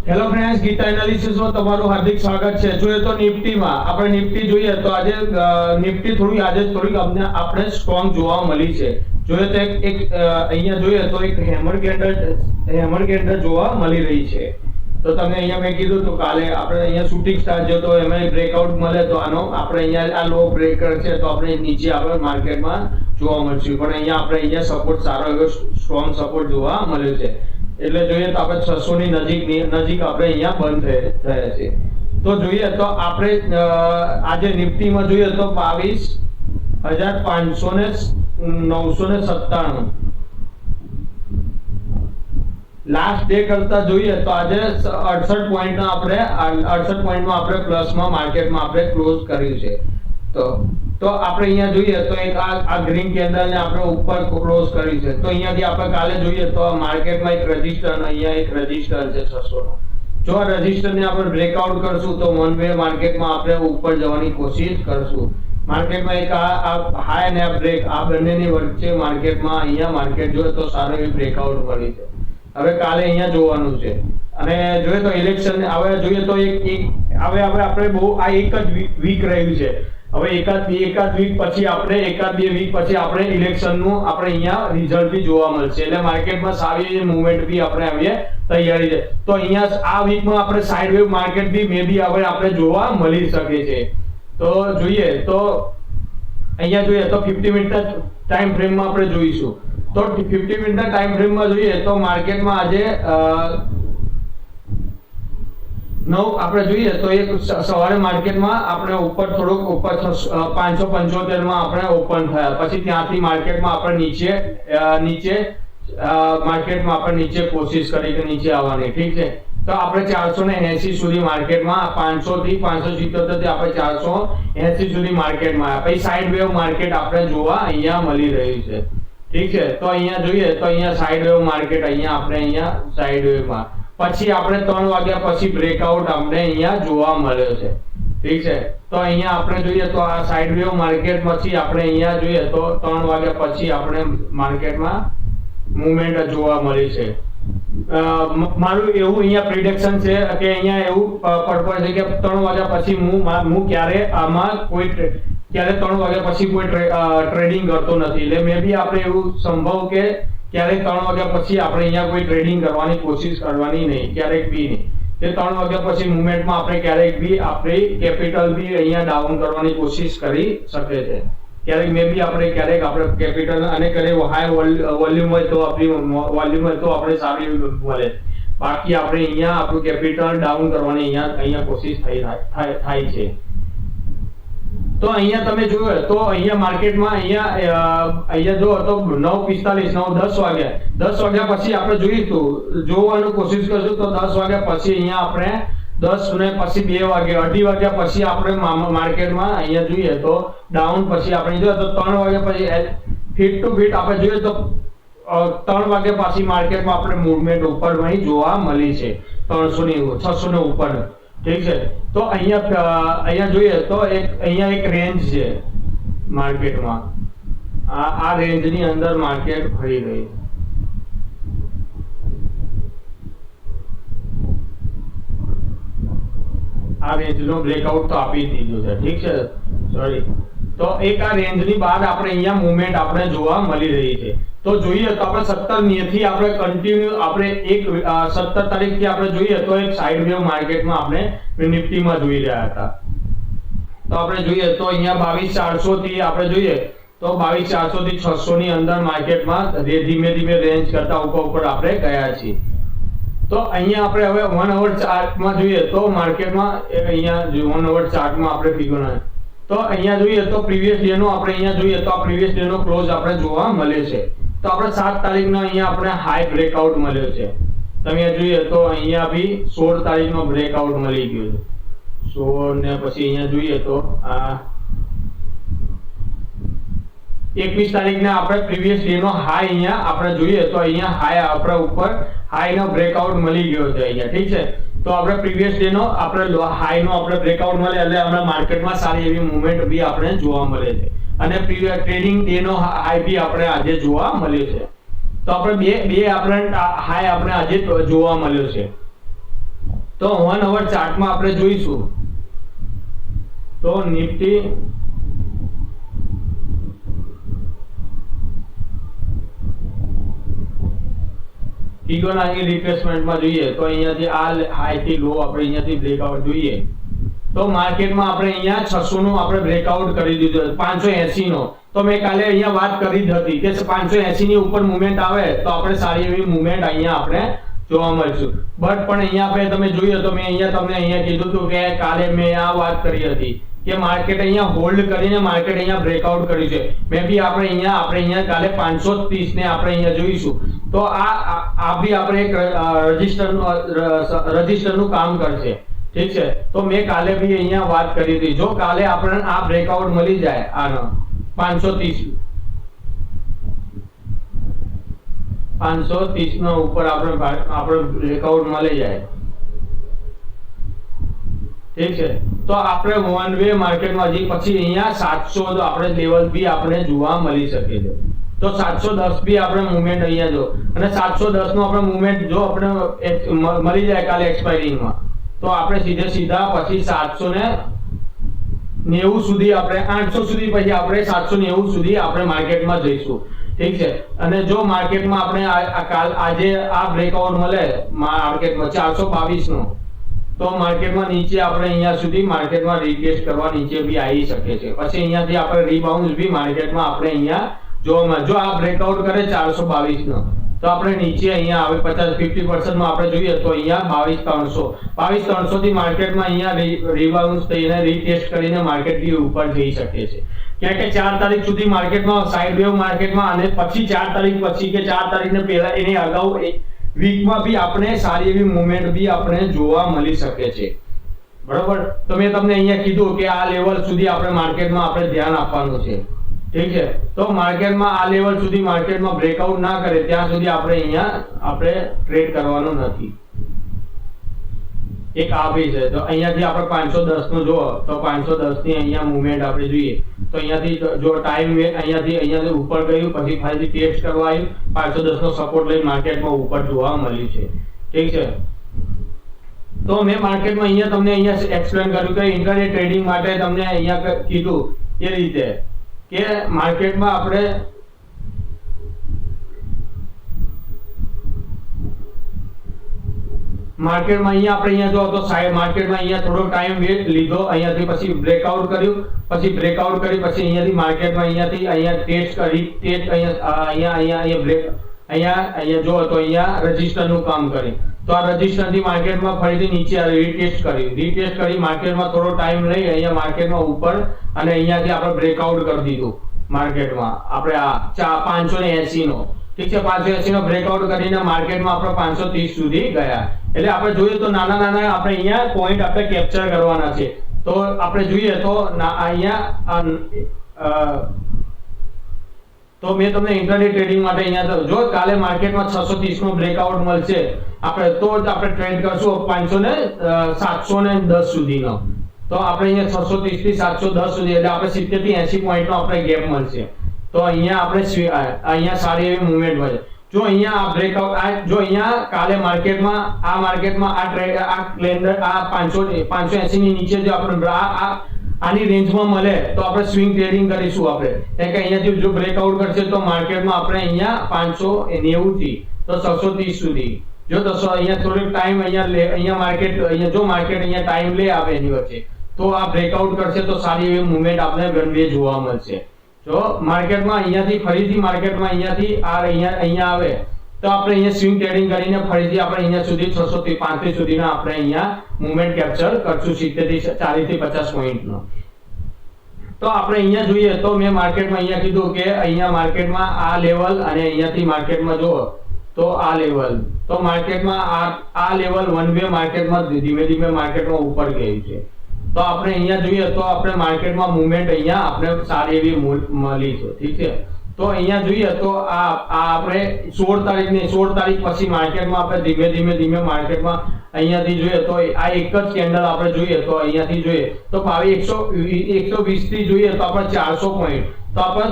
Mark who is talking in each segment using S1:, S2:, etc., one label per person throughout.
S1: Hello friends, Gita એનાલિસિસમાં તમારું હાર્દિક સ્વાગત છે। જોઈએ તો નિફ્ટીમાં આપણે નિફ્ટી જોઈએ તો આજે નિફ્ટી થોડીક આપણે સ્ટ્રોંગ જોવા મળી છે। જોઈએ તો એક અહીંયા જોઈએ તો એક હેમર કેન્ડલ જોવા મળી રહી છે। તો તમને અહીંયા મેં કીધું તો કાલે આપણે અહીંયા શૂટિંગ સ્ટાર જો તો એમાં બ્રેકઆઉટ મળે તો આનો આપણે અહીંયા આ લો બ્રેકર છે તો આપણે નીચે આપણે માર્કેટમાં જોવા મળશે, પણ અહીંયા સપોર્ટ સારો એવો સ્ટ્રોંગ સપોર્ટ જોવા મળ્યો છે। એટલે જોઈએ તો આપણે 600 ની નજીક આપણે અહીંયા બંધ થયા છે। તો જોઈએ તો આપણે આજે નિફ્ટીમાં જોઈએ તો 22,500 લાસ્ટ ડે કરતા જોઈએ તો આજે 68 પોઈન્ટમાં આપણે પ્લસમાં માર્કેટમાં આપણે ક્લોઝ કર્યું છે। તો આપણે અહીંયા જોઈએ તો એક આ ગ્રીન કેન્ડલ ને આપણે ઉપર ક્લોઝ કરી છે। તો અહીંયાથી આપણે કાલે જોઈએ તો માર્કેટમાં એક રેઝિસ્ટર છે 600 નો। જો આ રેઝિસ્ટર ને આપણે બ્રેકઆઉટ કરશું તો વન વે માર્કેટમાં આપણે ઉપર જવાની કોશિશ કરશું। માર્કેટમાં એક આ હાઈ અને આ બ્રેક આ બંનેની વચ્ચે માર્કેટમાં અહીંયા માર્કેટ જોઈએ તો સારો એવી બ્રેકઆઉટ મળી છે। હવે કાલે અહીંયા જોવાનું છે અને જોઈએ તો ઇલેક્શન હવે જોઈએ તો હવે આપણે બહુ આ એક જ વીક રહ્યું છે। હવે એકાદ વીક પછી એકાદ બે વીક પછી આપણે ઇલેક્શન નું આપણે અહીંયા રિઝલ્ટ બી જોવા મળશે, એટલે માર્કેટમાં સારી એવી મૂવમેન્ટ બી આપણે હવે તૈયારી છે। તો અહીંયા આ વીકમાં આપણે સાઇડ વેવ માર્કેટ બી મે બી હવે આપણે જોવા મળી શકે છે। તો જોઈએ તો અહીંયા જોઈએ તો 50 મિનિટના ટાઈમ ફ્રેમમાં આપણે જોઈશું। તો 50 મિનિટના ટાઈમ ફ્રેમમાં જોઈએ તો માર્કેટમાં આજે આપણે જોઈએ તો એક સવારે માર્કેટમાં આપણે ઉપર 575 માં આપણે ઓપન થયા, પછી ત્યાંથી માર્કેટમાં આપણે નીચે માર્કેટમાં આપણે નીચે કોશિશ કરી કે નીચે આવવાની, ઠીક છે। તો આપણે 480 સુધી માર્કેટમાં 500 થી 577 થી આપણે 480 સુધી માર્કેટમાં આવ્યા, પછી સાઇડ વેવ માર્કેટ આપણે જોવા અહીંયા મળી રહ્યું છે, ઠીક છે। તો અહીંયા જોઈએ તો અહીંયા સાઇડ વેવ માર્કેટ અહીંયા સાઇડ વેવમાં પછી આપણે 3 વાગ્યા પછી બ્રેકઆઉટ આપણે અહીંયા જોવા મળ્યો છે, ઠીક છે। તો અહીંયા આપણે જોઈએ તો આ સાઇડ વેવ માર્કેટ પછી આપણે અહીંયા જોઈએ તો 3 વાગ્યા પછી આપણે માર્કેટમાં મૂવમેન્ટ જોવા મળી છે। મારું એવું અહીંયા પ્રિડિક્શન છે કે અહીંયા એવું પર્પઝ છે કે 3 વાગ્યા પછી હું ક્યારે 3 વાગ્યા પછી કોઈ ટ્રેડિંગ કરતો નથી, એટલે મે બી આપણે એવું સંભવ કે ક્યારેક 3 વાગ્યા પછી આપણે અહીંયા કોઈ ટ્રેડિંગ કરવાની કોશિશ કરવાની નહીં, ક્યારેક બી નહીં કે 3 વાગ્યા પછી મૂવમેન્ટમાં આપણે ક્યારેક બી આપણી કેપિટલ બી અહીંયા ડાઉન કરવાની કોશિશ કરી શકે છે। ક્યારેક મે બી આપણે કેપિટલ અને હાઈ વોલ્યુમ હોય તો આપણે સારી મળે, બાકી આપણે અહીંયા આપણું કેપિટલ ડાઉન કરવાની અહીંયા કોશિશ થાય છે। તો અહીંયા તમે જોયો તો અહીંયા માર્કેટમાં અહીંયા જો તો 9:45 10 વાગ્યા પછી આપણે જોવાનું કોશિશ કરશું તો 10 વાગ્યા પછી અહીંયા આપણે 10 ને પછી 2 વાગે 2:30 વાગ્યા પછી આપણે માર્કેટમાં અહીંયા જોઈએ તો ડાઉન પછી આપણે જોઈએ તો 3 વાગ્યા પછી ફીટ ટુ ફીટ આપણે જોઈએ તો 3 વાગ્યા પછી માર્કેટમાં આપણે મૂવમેન્ટ ઉપર જોવા મળી છે 600 ની ઉપર, ઠીક છે। તો અહીંયા જોઈએ તો અહીંયા એક રેન્જ છે માર્કેટમાં, આ રેન્જની અંદર માર્કેટ ફરી રહી, આ રેન્જનો બ્રેકઆઉટ તો આપી દીધું છે, ઠીક છે, સોરી। તો એક આ રેન્જની બહાર આપણે અહીંયા મૂવમેન્ટ આપણે જોવા મળી રહી છે। તો જોઈએ તો આપણે 17 થી આપણે કન્ટિન્યુ આપણે 17 તારીખથી આપણે જોઈએ તો એક સાઇડ વેવ માર્કેટમાં આપણે નિફ્ટીમાં જોઈ રહ્યા હતા। તો આપણે જોઈએ તો અહીંયા 22,400 થી આપણે જોઈએ તો 22,400 થી 600 ની અંદર માર્કેટમાં ધીમે ધીમે રેન્જ કરતા ઉપર આપણે ગયા છીએ। તો અહીંયા આપણે હવે 1 અવર ચાર્ટમાં જોઈએ તો માર્કેટમાં અહીંયા 1 અવર ચાર્ટમાં આપણે ફિગર તો અહીંયા જોઈએ તો પ્રીવિયસ ડે નો આપણે અહીંયા જોઈએ તો આ પ્રીવિયસ ડે નો ક્લોઝ આપણે જોવા મળે છે। તો આપણે 7 તારીખનો અહીંયા આપણે હાઈ બ્રેકઆઉટ મળ્યો છે, તમે જોઈએ તો અહીંયા બી 16 તારીખનો બ્રેકઆઉટ મળી ગયો છે 16 ને પછી અહીંયા જોઈએ તો આ 21 તારીખને આપણે પ્રીવિયસ ડે નો હાઈ અહીંયા આપણે જોઈએ તો અહીંયા હાઈ આપણા ઉપર હાઈ નો બ્રેકઆઉટ મળી ગયો છે અહીંયા, ઠીક છે। તો આપણે પ્રીવિયસ ડે નો આપણે હાઈ નો આપણે બ્રેકઆઉટ મળે એટલે આપણા માર્કેટમાં સારી એવી મૂવમેન્ટ બી આપણે જોવા મળે છે અને ટ્રેડિંગ ડે નો હાઈ બી આપણે આજે જોવા મળ્યો છે। તો આપણે બે આપણે હાઈ આપણે આજે જોવા મળ્યો છે। તો 1 hour ચાર્ટમાં આપણે જોઈશું તો નિફ્ટી ફિબોનાચી રિટ્રેસમેન્ટમાં જોઈએ તો અહીંયાથી આ હાઈ થી લો આપણે અહીંયાથી બ્રેકઆઉટ જોઈએ તો માર્કેટમાં આપણે અહીંયા 600 નું આપણે બ્રેકઆઉટ કરી દીધું 580 નો તો મેં કાલે અહીંયા વાત કરી જ હતી કે 580 ની ઉપર મૂવમેન્ટ આવે તો આપણે સારી એવી મૂવમેન્ટ અહીંયા આપણે જોવા મળશું બટ પણ અહીંયા આપણે તમે જોઈએ તો મેં અહીંયા તમને અહીંયા કીધું હતું કે કાલે મેં આ વાત કરી હતી કે માર્કેટ અહીંયા હોલ્ડ કરીને માર્કેટ અહીંયા બ્રેકઆઉટ કર્યું છે મે બી આપણે અહીંયા કાલે 530 ને આપણે અહીંયા જોઈશું તો આ બી આપણે એક રજિસ્ટરનું કામ કરશે ઠીક છે તો મેં કાલે બી અહીંયા વાત કરી હતી જો કાલે આપણને આ બ્રેકઆઉટ મળી જાય આનો 530 નો ઉપર આપણે બ્રેકઆઉટ મળી જાય ઠીક છે તો આપણે વન વે માર્કેટમાં હજી પછી અહીંયા 700 આપણે લેવલ બી આપણે જોવા મળી શકે છે તો 710 બી આપણે મૂવમેન્ટ અહીંયા જો અને 710 નો આપણે મૂવમેન્ટ જો આપણે મળી જાય કાલે એક્સપાયરિંગમાં તો આપણે સીધા પછી 790 સુધી આપણે 800 સુધી પછી આપણે 790 સુધી આપણે માર્કેટમાં જઈશું ઠીક છે અને જો માર્કેટમાં આપણે આજે આ બ્રેકઆઉટ મળે માર્કેટમાં 422 નો તો માર્કેટમાં નીચે આપણે અહીંયા સુધી માર્કેટમાં રીટેસ્ટ કરવા નીચે બી આવી શકે છે પછી અહીંયાથી આપણે રીબાઉન્ડ બી માર્કેટમાં આપણે અહીંયા જો આ બ્રેકઆઉટ કરે 422 નો તો આપણે નીચે અહીંયા આવે 50-50% માં આપણે જોઈએ તો અહીંયા 22300 થી માર્કેટમાં અહીંયા રીબાઉન્ડ થઈને રીટેસ્ટ કરીને માર્કેટ બી ઉપર જઈ શકે છે કારણ કે 4 તારીખ સુધી માર્કેટમાં સાઇડ વેવ માર્કેટમાં અને પછી 4 તારીખ પછી કે 4 તારીખને પહેલા એની અગાઉ વીકમાં બી આપણે સારી એવી મૂવમેન્ટ બી આપણે જોવા મળી શકે છે બરોબર તો મેં તમને અહીંયા કીધું કે આ લેવલ સુધી આપણે માર્કેટમાં આપણે ધ્યાન આપવાનું છે ઠીક છે તો માર્કેટમાં આ લેવલ સુધી માર્કેટમાં બ્રેકઆઉટ ના કરે ત્યાં સુધી આપણે અહીંયા આપણે ટ્રેડ કરવાનું નથી એક આ બી છે તો અહીંયાથી આપણે 510 નું જો તો 510 ની અહીંયા મૂવમેન્ટ આપણે જોઈએ તો અહીંયાથી જો ટાઈમ અહીંયાથી ઉપર ગયું પછી ફરીથી ટેસ્ટ કરવા આવ્યું 510 નો સપોર્ટ લઈને માર્કેટમાં ઉપર જોવા મળ્યું છે ઠીક છે તો મેં માર્કેટમાં અહીંયા તમને અહીંયા એક્સપ્લેન કર્યું કે ઇન્ટ્રાડે ટ્રેડિંગ માટે તમને અહીંયા કીધું એ રીતે કે માર્કેટમાં આપણે માર્કેટમાં અહીંયા જો તો સાઈડ માર્કેટમાં અહીંયા થોડો ટાઈમ વેટ લીધો અહીંયાથી પછી બ્રેકઆઉટ કર્યું પછી બ્રેકઆઉટ કરી પછી અહીંયાથી માર્કેટમાં અહીંયા ટેસ્ટ કરી ટેસ્ટ અહીંયા બ્રેક અહીંયા જો તો અહીંયા રજિસ્ટરનું કામ કરી તો આ રજિસ્ટરથી માર્કેટમાં ફરીથી નીચે રીટેસ્ટ કરી માર્કેટમાં થોડો ટાઈમ લઈ અહીંયા માર્કેટમાં ઉપર અને અહીંયાથી આપણે બ્રેકઆઉટ કરી દીધું માર્કેટમાં આપણે આ 580 નો ઠીક છે 580 નો બ્રેકઆઉટ કરીને માર્કેટમાં આપણે 530 સુધી ગયા એટલે આપણે જોઈએ તો નાના આપણે અહીંયા પોઈન્ટ આપણે કેપ્ચર કરવાના છે તો આપણે જોઈએ તો અહીંયા તો મેં તમને ઇન્ટ્રાડે ટ્રેડિંગ માટે અહીંયા જો કાલે માર્કેટમાં 630 નો બ્રેકઆઉટ મળશે આપણે તો જ આપણે ટ્રેડ કરશું 710 સુધીનો તો આપણે અહીંયા 630 થી 710 સુધી એટલે આપણે 70 થી 80 પોઈન્ટ નો આપણે ગેપ મળશે તો અહીંયા આપણે અહીંયા સારી એવી મૂવમેન્ટ મળે જો અહીંયા આ બ્રેકઆઉટ જો અહીંયા કાલે માર્કેટમાં આ ટ્રેડ આ કેલેન્ડર આ 580 ની નીચે જો આપણે આની રેન્જમાં મળે તો આપણે સ્વિંગ ટ્રેડિંગ કરીશું આપણે કારણ કે અહીંયાથી જો બ્રેકઆઉટ કરશે તો માર્કેટમાં આપણે અહીંયા 590 થી તો 630 સુધી જો તો અહીંયા થોડો ટાઈમ અહીંયા માર્કેટ અહીંયા ટાઈમ લે આવે એની વચ્ચે તો આ બ્રેકઆઉટ કરશે તો સારી એવી મૂવમેન્ટ આપણે વનવે જોવા મળશે જો માર્કેટમાં અહીંયાથી ફરીથી માર્કેટમાં અહીંયાથી અહીંયા આવે તો આપણે અહીંયા સ્વિંગ ટ્રેડિંગ કરીને ફરીથી આપણે અહીંયા સુધી 635 સુધીના આપણે અહીંયા મૂવમેન્ટ કેપ્ચર કરશું 70 થી 40 થી 50 પોઈન્ટનો તો આપણે અહીંયા જોઈએ તો મેં માર્કેટમાં અહીંયા કીધું કે અહીંયા માર્કેટમાં આ લેવલ અને અહીંયાથી માર્કેટમાં જો તો આ લેવલ તો માર્કેટમાં આ લેવલ વન વે માર્કેટમાં ધીમે માર્કેટમાં ઉપર ગયું છે તો આપણે અહીંયા જોઈએ તો આપણે માર્કેટમાં મૂવમેન્ટ અહીંયા આપણે સારી એવી મળી છે ઠીક છે તો અહીંયા જોઈએ તો આ આપણે 16 તારીખ પછી માર્કેટમાં આપણે ધીમે માર્કેટમાં અહીંયાથી જોઈએ તો આ એક જ કેન્ડલ આપણે જોઈએ તો અહીંયાથી જોઈએ તો 120 થી જોઈએ તો આપણે 400 પોઈન્ટ તો આપણે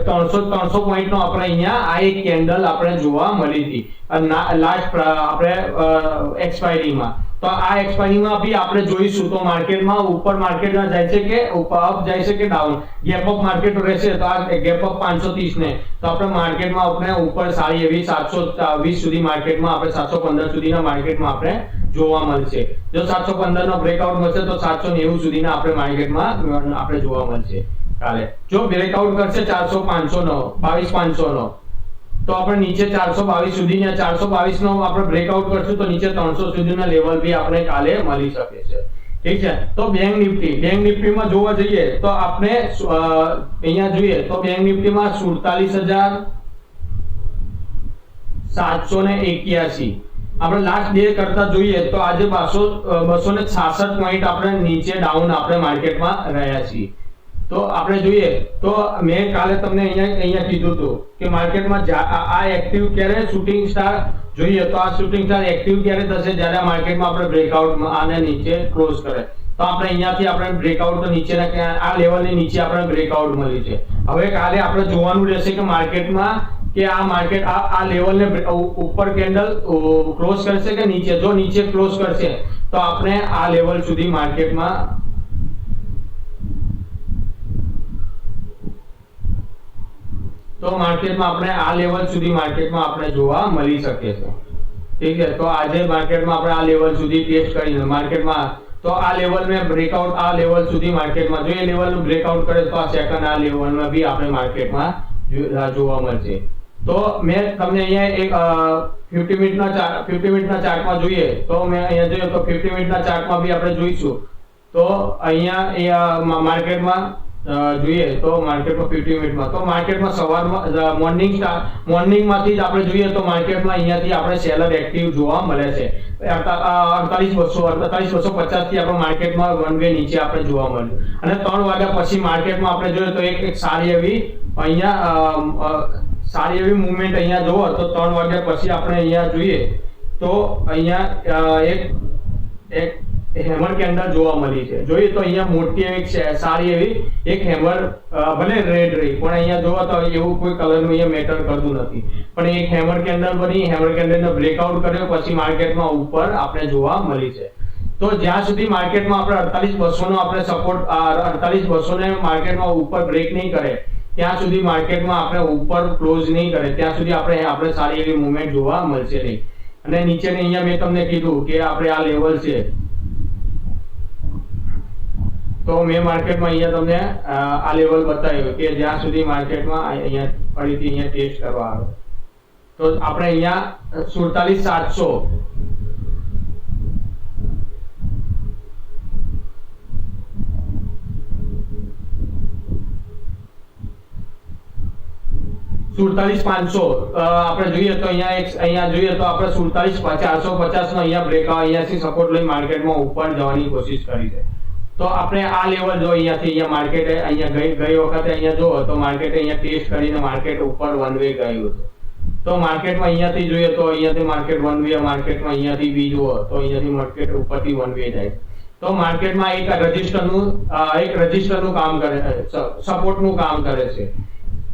S1: 300 પોઈન્ટ નો આપણે અહીંયા આ એક કેન્ડલ આપણે જોવા મળી હતી લાસ્ટ આપણે એક્સપાયરીમાં તો આ એક્સપાયરી માં બી આપણે જોઈશું તો માર્કેટમાં ઉપર માર્કેટમાં જાય છે કે ઉપર અપ જાય છે કે ડાઉન, ગેપ અપ માર્કેટ રહેશે તો આ ગેપ અપ 530 ને તો આપણે માર્કેટમાં આપણે ઉપર સારી એવી 720 સુધી માર્કેટમાં આપણે 715 સુધીના માર્કેટમાં આપણે જોવા મળશે. જો 715 નો બ્રેકઆઉટ મળશે તો 790 સુધીના આપણે માર્કેટમાં આપણે જોવા મળશે કાલે. જો બ્રેકઆઉટ કરશે 400 500 નો 22500 નો તો આપણે નીચે 422 સુધીના 422 નો આપણે બ્રેકઆઉટ કરશું તો નીચે 300 સુધીના લેવલ બી આપણે કાલે મળી શકે છે. ઠીક છે. તો બેંક નિફ્ટીમાં જોવા જઈએ તો આપણે અહીંયા જોઈએ તો બેંક નિફ્ટીમાં 47781 આપણે લાસ્ટ ડે કરતા જોઈએ તો આજે 266 પોઈન્ટ આપણે નીચે ડાઉન આપણે માર્કેટમાં રહ્યા છીએ. તો આપણે જોઈએ તો મેં કાલે તમને અહીંયા કીધું હતું કે માર્કેટમાં આ એક્ટિવ ક્યારે શૂટિંગ સ્ટાર જોઈએ તો આ શૂટિંગ સ્ટાર એક્ટિવ ક્યારે થશે જ્યારે માર્કેટમાં આપણે બ્રેકઆઉટ આને નીચે ક્લોઝ કરે તો આપણે અહીંયાથી આપણે બ્રેકઆઉટ નીચેના આ લેવલની નીચે આપણે બ્રેકઆઉટ મળી છે. હવે કાલે આપણે જોવાનું રહેશે કે માર્કેટમાં કે આ માર્કેટ આ લેવલને ઉપર કેન્ડલ ક્લોઝ કરશે કે નીચે. જો નીચે ક્લોઝ કરશે તો આપણે આ લેવલ સુધી માર્કેટમાં આપણે આ લેવલ સુધી માર્કેટમાં આપણે જોવા મળી શકે છે. ઠીક છે. તો આજે માર્કેટમાં આપણે આ લેવલ સુધી ટેસ્ટ કરીને માર્કેટમાં તો આ લેવલને બ્રેકઆઉટ આ લેવલ સુધી માર્કેટમાં જો એ લેવલનું બ્રેકઆઉટ કરે તો આ સેકન્ડ આ લેવલમાં બી આપણે માર્કેટમાં જોવા મળશે. તો મેં તમને અહીંયા એક 50 મિનિટના ચાર્ટમાં જોઈએ તો મેં અહીંયા જોઈએ તો 50 મિનિટના ચાર્ટમાં બી આપણે જોઈશું તો અહીંયા માર્કેટમાં જોઈએ તો માર્કેટમાં 50 મિનિટમાં તો માર્કેટમાં સવારમાં મોર્નિંગમાંથી જ આપણે જોઈએ તો માર્કેટમાં અહીંયાથી આપણે સેલર એક્ટિવ જોવા મળે છે. 48,250 થી આપણે માર્કેટમાં વન વે નીચે આપણે જોવા મળ્યું અને 3 વાગ્યા પછી માર્કેટમાં આપણે જોઈએ તો એક સારી એવી અહીંયા સારી એવી મૂવમેન્ટ અહીંયા જોવો તો 3 વાગ્યા પછી આપણે અહીંયા જોઈએ તો અહીંયા એક હેમર કેન્ડલ જોવા મળી છે. જોઈએ તો અહીંયા મોટી એવી સારી એવી એક હેમર ભલે રેડ રહી પણ અહીંયા જોવા તો એવું કોઈ કલરનું અહીંયા મેટર કરતું નથી પણ એક હેમર કેન્ડલ બની હેમર કેન્ડલનો બ્રેકઆઉટ કર્યો પછી માર્કેટમાં ઉપર આપણે જોવા મળી છે. તો જ્યાં સુધી માર્કેટમાં આપણે 48,200 નો આપણે સપોર્ટ 48,200 ને માર્કેટમાં ઉપર બ્રેક નહીં કરે ત્યાં સુધી માર્કેટમાં આપણે ઉપર ક્લોઝ નહીં કરે ત્યાં સુધી આપણે સારી એવી મૂવમેન્ટ જોવા મળશે નહીં. અને નીચેની અહીંયા મેં તમને કીધું કે આપણે આ લેવલ છે તો મેં માર્કેટમાં અહીંયા તમને આ લેવલ બતાવ્યો કે જ્યાં સુધી માર્કેટમાં અહીંયા ફરીથી અહીંયા ટેસ્ટ કરવા આવે તો આપણે અહીંયા 47,700 47,500 આપણે જોઈએ તો અહીંયા જોઈએ તો આપણે 47,450 નો અહીંયા બ્રેકઆઉટ અહીંયાથી સપોર્ટ લઈ માર્કેટમાં ઉપર જવાની કોશિશ કરી છે. તો આપણે આ લેવલ જો અહીંયાથી અહીંયા માર્કેટે અહીંયા ગઈ વખતે અહીંયા જો તો માર્કેટે અહીંયા ટેસ્ટ કરીને માર્કેટ ઉપર વન વે ગયું હતું તો માર્કેટમાં અહીંયાથી જોઈએ તો અહીંયાથી માર્કેટ વન વે માર્કેટમાં અહીંયાથી બી જુઓ તો અહીંયાથી માર્કેટ ઉપરથી વન વે જાય તો માર્કેટમાં એક રજિસ્ટરનું કામ કરે છે, સપોર્ટનું કામ કરે છે.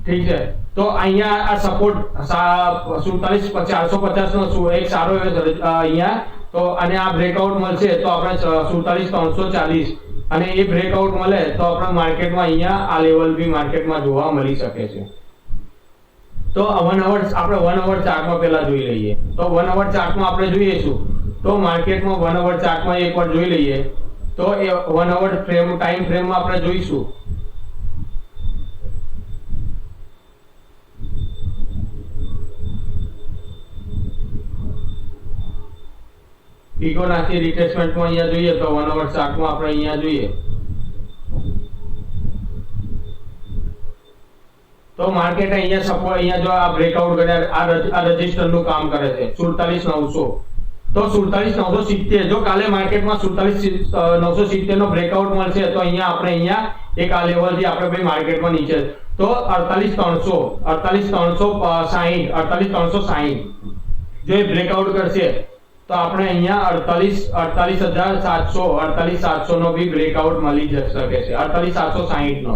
S1: ઠીક છે. તો અહીંયા આ સપોર્ટ 47,450 નો એક સારો અહીંયા તો અને આ બ્રેકઆઉટ મળશે તો આપણે 47,340 અને એ બ્રેકઆઉટ મળે તો આપણે માર્કેટમાં અહીંયા આ લેવલ બી માર્કેટમાં જોવા મળી શકે છે. તો 1 અવર આપણે 1 અવર ચાર્ટમાં પહેલા જોઈ લઈએ તો 1 અવર ચાર્ટમાં આપણે જોઈએ શું તો માર્કેટમાં 1 અવર ચાર્ટમાં એકવાર જોઈ લઈએ તો એ 1 અવર ટાઈમ ફ્રેમમાં આપણે જોઈશું ફિબોનાચી રિટ્રેસમેન્ટમાં અહીંયા જોઈએ તો 1 અવર ચાર્ટમાં આપણે અહીંયા જોઈએ તો માર્કેટ અહીંયા સપોર્ટ અહીંયા જો આ બ્રેકઆઉટ કર્યા આ રજિસ્ટરનું કામ કરે છે 47,900 તો 47,970 જો કાલે માર્કેટમાં 47,970 નો બ્રેકઆઉટ મળશે તો અહીંયા એક આ લેવલથી આપણે ભાઈ માર્કેટમાં નીચે તો 48,360 જો એ બ્રેકઆઉટ કરશે તો આપણે અહીંયા 48,700 નો બી બ્રેકઆઉટ મળી શકે છે 48,760 નો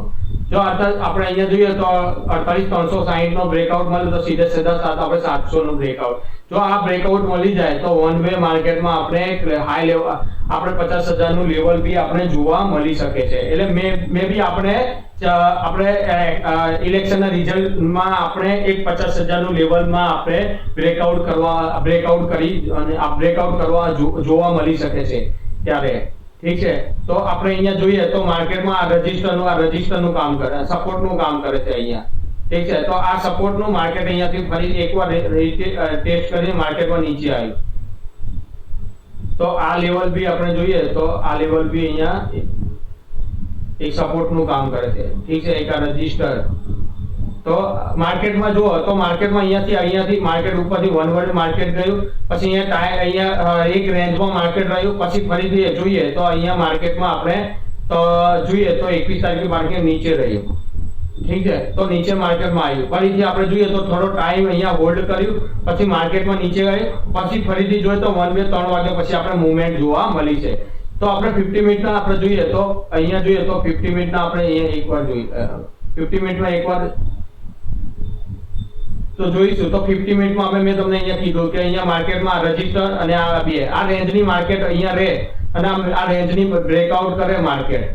S1: જો આપણે અહીંયા જોઈએ તો 48,360 નો બ્રેકઆઉટ મળે તો સીધે સીધા આપણે 700 નું બ્રેકઆઉટ. જો આ બ્રેકઆઉટ મળી જાય તો વન વે માર્કેટમાં આપણે હાઈ લેવલ આપણે 50,000 નું લેવલ બી આપણે જોવા મળી શકે છે. એટલે મે બી આપણે ઇલેક્શનના રિઝલ્ટમાં આપણે એક 50,000 નું લેવલમાં આપણે બ્રેકઆઉટ કરી અને આ બ્રેકઆઉટ કરવા જોવા મળી શકે છે ત્યારે. ઠીક છે, તો આપણે અહીંયા જોઈએ તો માર્કેટમાં આ રજિસ્ટરનું કામ કરે, સપોર્ટનું કામ કરે છે અહીંયા. ઠીક છે, તો આ સપોર્ટનું માર્કેટ અહીંયાથી ફરી એકવાર ટેસ્ટ કરીને માર્કેટમાં નીચે આવ્યું. તો આ લેવલ બી આપણે જોઈએ તો આ લેવલ બી અહીંયા એક સપોર્ટનું કામ કરે છે. ઠીક છે, એક આ રજિસ્ટર. તો માર્કેટમાં જુઓ તો માર્કેટમાં અહીંયાથી માર્કેટ ઉપરથી વન વર્લ્ડ માર્કેટ ગયું, પછી અહીંયા એક રેન્જમાં માર્કેટ રહ્યું, પછી ફરીથી જોઈએ તો અહીંયા માર્કેટમાં આપણે તો જોઈએ તો 21 તારીખે માર્કેટ નીચે રહ્યું. ઠીક છે, તો નીચે માર્કેટમાં આવ્યું, ફરીથી આપણે જોઈએ તો થોડો ટાઈમ અહીંયા હોલ્ડ કર્યું, પછી માર્કેટમાં નીચે ગયું, પછી ફરીથી જોઈએ તો 1 2 3 વાગ્યા પછી આપણે મૂવમેન્ટ જોવા મળી છે. તો આપણે 50 મિનિટના આપણે જોઈએ તો અહીંયા જોઈએ તો 50 મિનિટના આપણે અહીંયા એકવાર જોઈએ 50 મિનિટમાં એકવાર તો જોઈશું. તો 50 મિનિટમાં આપણે મેં તમને અહીંયા કીધું કે અહીંયા માર્કેટમાં રજિસ્ટર અને આ બે આ રેન્જની માર્કેટ અહીંયા રહે અને આ રેન્જની બ્રેકઆઉટ કરે માર્કેટ.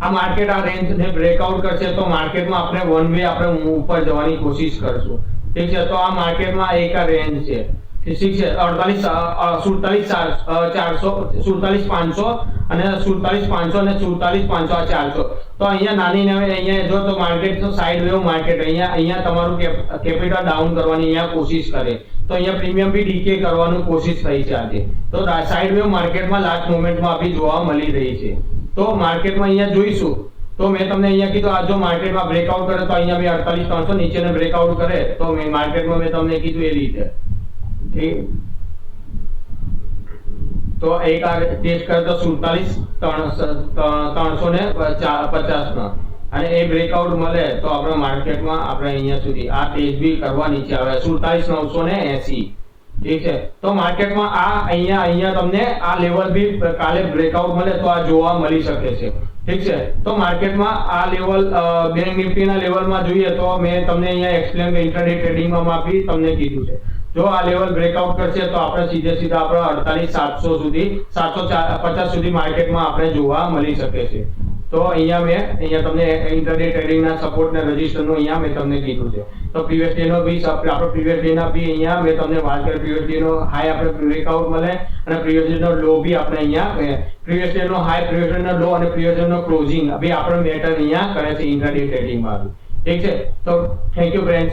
S1: આ માર્કેટ આ રેન્જને બ્રેકઆઉટ કરશે તો માર્કેટમાં આપણે વન વે આપણે ઉપર જવાની કોશિશ કરશું. ઠીક છે, તો આ માર્કેટમાં એક આ રેન્જ છે. ઠીક છે, 47,500 અને 47,500 અને 47,500 આ 400. તો અહીંયા નાની અહીંયા જો તો માર્કેટ તો સાઇડ વેવ માર્કેટ અહીંયા તમારું કેપિટલ ડાઉન કરવાની અહીંયા કોશિશ કરે તો અહીંયા પ્રીમિયમ બી ડીકે કરવાનું કોશિશ થઈ છે આજે. તો સાઇડ વેવ માર્કેટમાં લાસ્ટ મોમેન્ટમાં બી જોવા મળી રહી છે. તો માર્કેટમાં અહીંયા જોઈશું તો મેં તમને અહીંયા કીધું આ જો માર્કેટમાં બ્રેકઆઉટ કરે તો અહીંયા બી 48,300 નીચેને બ્રેકઆઉટ કરે તો માર્કેટમાં મેં તમને કીધું એ રીતે. તો એક આ ટેસ્ટ કરે તો 47,350 માં અને એ બ્રેકઆઉટ મળે તો આપણે માર્કેટમાં આપણે અહીંયા સુધી આ ટેસ્ટ બી કરવા નીચે આવે 47,980. ઠીક છે, તો માર્કેટમાં આ અહીંયા તમને આ લેવલ બી કાલે બ્રેકઆઉટ મળે તો આ જોવા મળી શકે છે. ઠીક છે, તો માર્કેટમાં આ લેવલ બેંક નિફ્ટીના લેવલમાં જોઈએ તો મેં તમને અહીંયા એક્સપ્લેન ઇન્ટ્રાડે ટ્રેડિંગમાં બી તમને કીધું છે. જો આ લેવલ બ્રેકઆઉટ કરશે તો આપણે સીધા આપણે 48,700 સુધી 750 સુધી માર્કેટમાં આપણે જોવા મળી શકે છે. તો અહીંયા તમને ઇન્ટ્રાડે ટ્રેડિંગના સપોર્ટ ને રજિસ્ટરનું અહીંયા મેં તમને કીધું છે. તો પ્રીવિયસ ડે નો બી આપણે પ્રીવિયસ ડે ના બી અહીંયા મેં તમને વાત કરી પ્રીવિયસ ડે નો હાઈ આપણે બ્રેકઆઉટ મળે અને પ્રીવિયસ ડે નો લો બી આપણે અહીંયા પ્રીવિયસ ડે નો હાઈ પ્રીવિયસ ડે નો લો અને પ્રીવિયસ ડે નો ક્લોઝિંગ બી આપણે મેટર અહીંયા કરે છે ઇન્ટ્રાડે ટ્રેડિંગમાં. ઠીક છે, તો થેન્ક યુ ફ્રેન્ડ્સ.